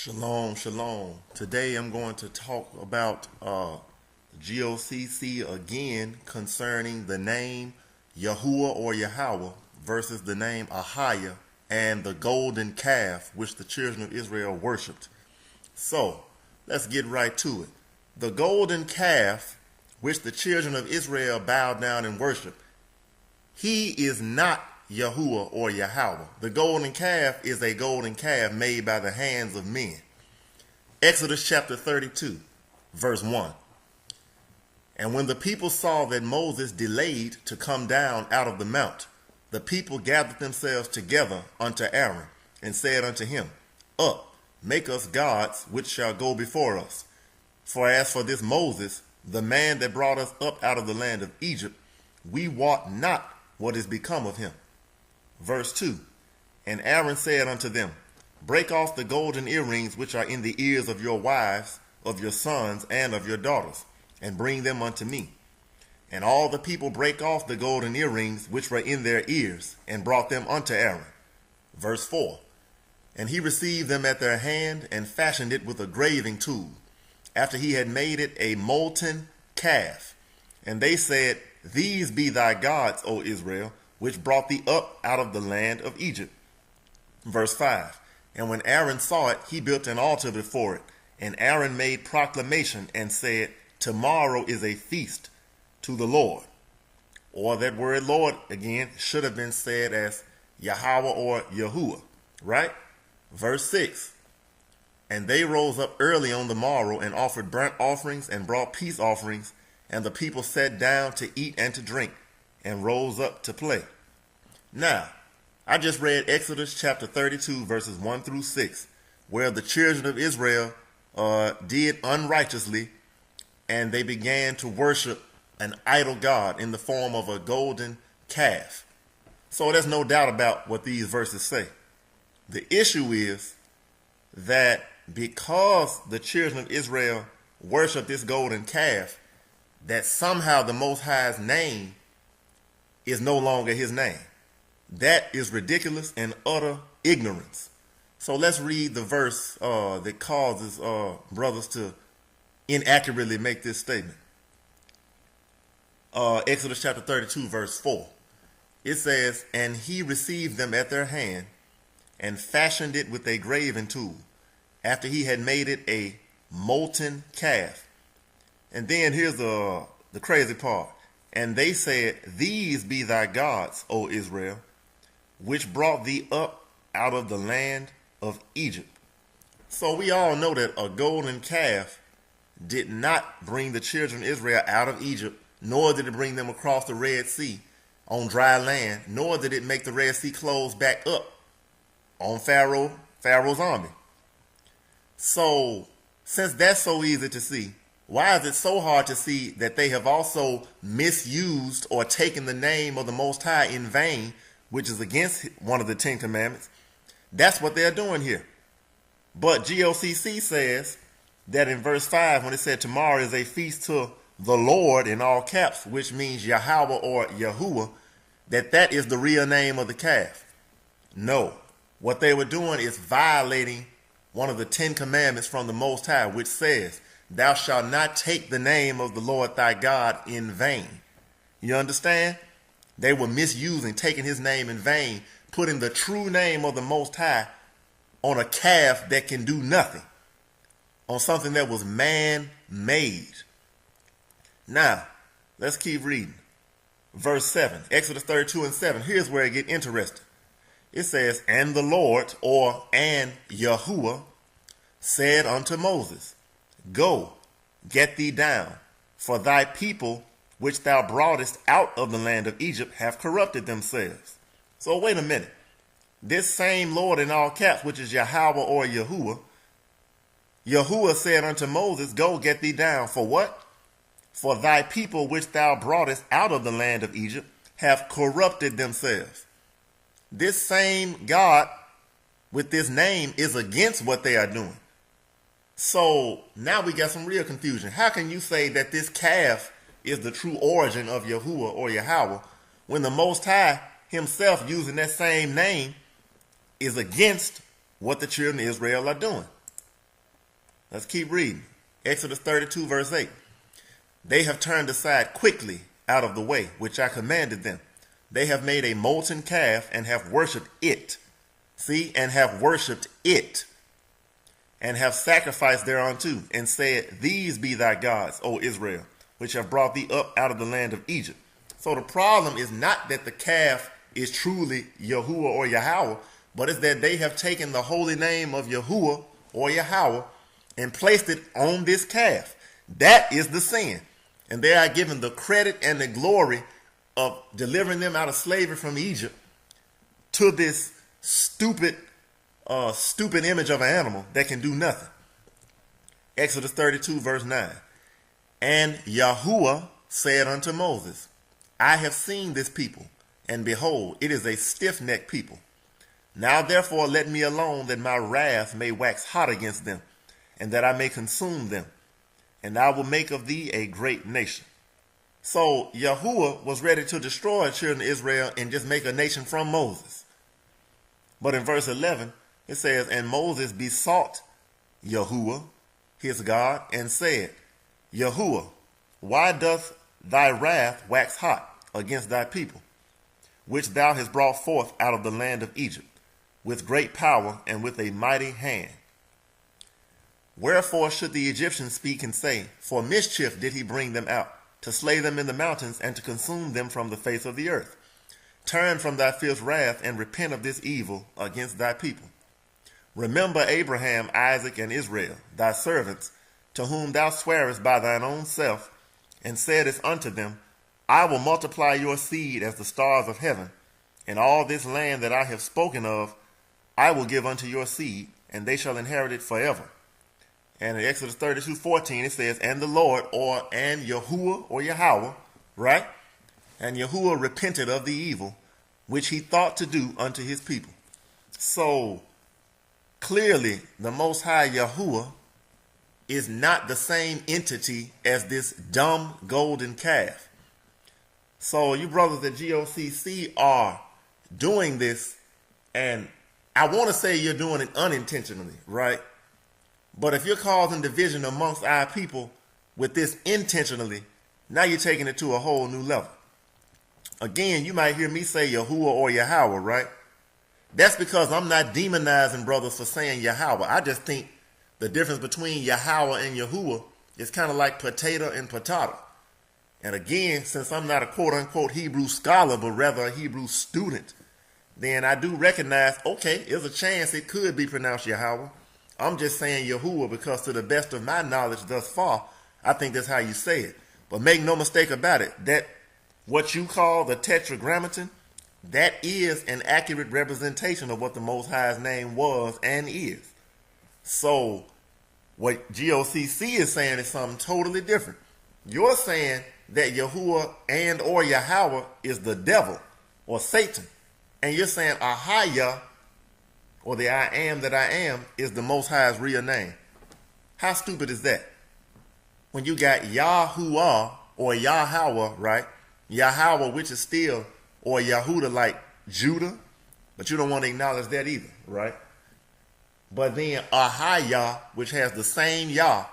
Shalom, shalom. Today I'm going to talk about GOCC again concerning the name Yahuwah or Yahweh versus the name AHAYAH and the golden calf which the children of Israel worshipped. So, let's get right to it. The golden calf which the children of Israel bowed down and worshiped, he is not Yahuwah or Yahweh. The golden calf is a golden calf made by the hands of men. Exodus chapter 32, verse 1. And when the people saw that Moses delayed to come down out of the mount, the people gathered themselves together unto Aaron, and said unto him, Up, make us gods which shall go before us. For as for this Moses, the man that brought us up out of the land of Egypt, we wot not what is become of him. Verse 2. And Aaron said unto them, Break off the golden earrings which are in the ears of your wives, of your sons, and of your daughters, and bring them unto me. And all the people brake off the golden earrings which were in their ears, and brought them unto Aaron. Verse 4. And he received them at their hand, and fashioned it with a graving tool, after he had made it a molten calf. And they said, These be thy gods, O Israel, which brought thee up out of the land of Egypt. Verse 5. And when Aaron saw it, he built an altar before it. And Aaron made proclamation and said, Tomorrow is a feast to the Lord. Or that word Lord, again, should have been said as Yahweh or Yahuwah, right? Verse 6. And they rose up early on the morrow and offered burnt offerings and brought peace offerings. And the people sat down to eat and to drink, and rose up to play. Now, I just read Exodus chapter 32, verses 1 through 6, where the children of Israel did unrighteously, and they began to worship an idol god in the form of a golden calf. So there's no doubt about what these verses say. The issue is that because the children of Israel worship this golden calf, that somehow the Most High's name is no longer his name. That is ridiculous and utter ignorance. So let's read the verse that causes brothers to inaccurately make this statement. Exodus chapter 32, verse 4. It says, And he received them at their hand, and fashioned it with a graving tool, after he had made it a molten calf. And then here's the crazy part. And they said, These be thy gods, O Israel, which brought thee up out of the land of Egypt. So we all know that a golden calf did not bring the children of Israel out of Egypt, nor did it bring them across the Red Sea on dry land, nor did it make the Red Sea close back up on Pharaoh's army. So, since that's so easy to see, why is it so hard to see that they have also misused or taken the name of the Most High in vain, which is against one of the 10 Commandments? That's what they're doing here. But GOCC says that in verse 5, when it said tomorrow is a feast to the Lord in all caps, which means Yahweh or Yahuwah, that is the real name of the calf. No. What they were doing is violating one of the 10 Commandments from the Most High, which says, Thou shalt not take the name of the Lord thy God in vain. You understand? They were misusing, taking his name in vain, putting the true name of the Most High on a calf that can do nothing, on something that was man-made. Now, let's keep reading. Verse 7, Exodus 32 and 7. Here's where it gets interesting. It says, And the Lord, and Yahuwah, said unto Moses, Go, get thee down, for thy people which thou broughtest out of the land of Egypt have corrupted themselves. So wait a minute. This same Lord in all caps, which is Yahweh or Yahuwah, Yahuwah said unto Moses, Go, get thee down, for what? For thy people which thou broughtest out of the land of Egypt have corrupted themselves. This same God with this name is against what they are doing. So now we got some real confusion. How can you say that this calf is the true origin of Yahuwah or Yahweh when the Most High himself, using that same name, is against what the children of Israel are doing? Let's keep reading. Exodus 32 verse 8. They have turned aside quickly out of the way, which I commanded them. They have made a molten calf and have worshipped it. See, and have worshipped it. And have sacrificed thereunto, and said, These be thy gods, O Israel, which have brought thee up out of the land of Egypt. So the problem is not that the calf is truly Yahuwah or Yahweh, but it's that they have taken the holy name of Yahuwah or Yahweh and placed it on this calf. That is the sin. And they are given the credit and the glory of delivering them out of slavery from Egypt to this stupid image of an animal that can do nothing. Exodus 32 verse 9. And Yahuwah said unto Moses, I have seen this people, and behold, it is a stiff-necked people. Now therefore let me alone, that my wrath may wax hot against them, and that I may consume them, and I will make of thee a great nation. So Yahuwah was ready to destroy the children of Israel and just make a nation from Moses. But in verse 11, it says, And Moses besought Yahuwah, his God, and said, Yahuwah, why doth thy wrath wax hot against thy people, which thou hast brought forth out of the land of Egypt, with great power and with a mighty hand? Wherefore should the Egyptians speak and say, For mischief did he bring them out, to slay them in the mountains, and to consume them from the face of the earth? Turn from thy fierce wrath, and repent of this evil against thy people. Remember Abraham, Isaac, and Israel, thy servants, to whom thou swarest by thine own self, and saidest unto them, I will multiply your seed as the stars of heaven, and all this land that I have spoken of I will give unto your seed, and they shall inherit it forever. And in Exodus 32:14 it says, And the Lord, and Yahuwah or Yahweh, right? And Yahuwah repented of the evil which he thought to do unto his people. So clearly the Most High Yahuwah is not the same entity as this dumb golden calf. So you brothers at GOCC are doing this, and I want to say you're doing it unintentionally, right? But if you're causing division amongst our people with this intentionally, now you're taking it to a whole new level. Again, you might hear me say Yahuwah or Yahweh, right? That's because I'm not demonizing brothers for saying Yahweh. I just think the difference between Yahweh and Yahuwah is kind of like potato and potato. And again, since I'm not a quote-unquote Hebrew scholar, but rather a Hebrew student, then I do recognize, okay, there's a chance it could be pronounced Yahweh. I'm just saying Yahuwah because to the best of my knowledge thus far, I think that's how you say it. But make no mistake about it, that what you call the Tetragrammaton, that is an accurate representation of what the Most High's name was and is. So what GOCC is saying is something totally different. You're saying that Yahuwah and or Yahweh is the devil or Satan. And you're saying AHAYAH, or the I am that I am, is the Most High's real name. How stupid is that? When you got YAHUAH or YAHWH, right? Yahweh, which is still, or Yahudah like Judah, but you don't want to acknowledge that either, right? But then AHAYAH, which has the same Yah,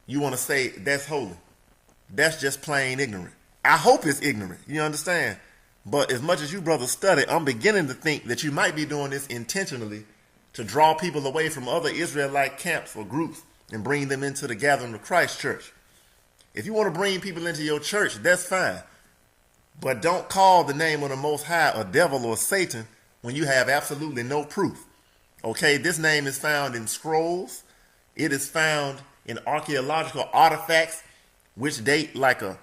you want to say that's holy. That's just plain ignorant. I hope it's ignorant, you understand? But as much as you brothers study, I'm beginning to think that you might be doing this intentionally to draw people away from other Israelite camps or groups and bring them into the Gathering of Christ church. If you want to bring people into your church, that's fine. But don't call the name of the Most High a devil or Satan when you have absolutely no proof. Okay, this name is found in scrolls. It is found in archaeological artifacts which date like a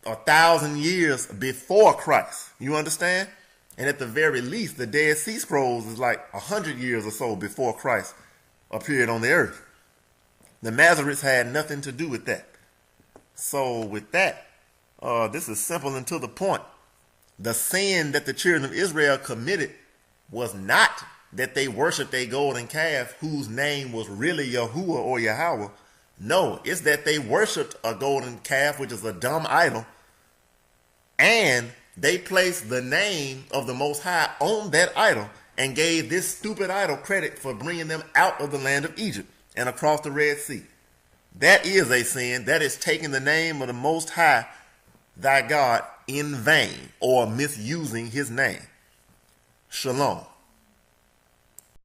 1,000 years before Christ. You understand? And at the very least, the Dead Sea Scrolls is like 100 years or so before Christ appeared on the earth. The Masoretes had nothing to do with that. So with that, this is simple and to the point. The sin that the children of Israel committed was not that they worshiped a golden calf whose name was really Yahuwah or Yahweh. No, it's that they worshiped a golden calf, which is a dumb idol, and they placed the name of the Most High on that idol and gave this stupid idol credit for bringing them out of the land of Egypt and across the Red Sea. That is a sin. That is taking the name of the Most High, thy God, in vain, or misusing his name. Shalom.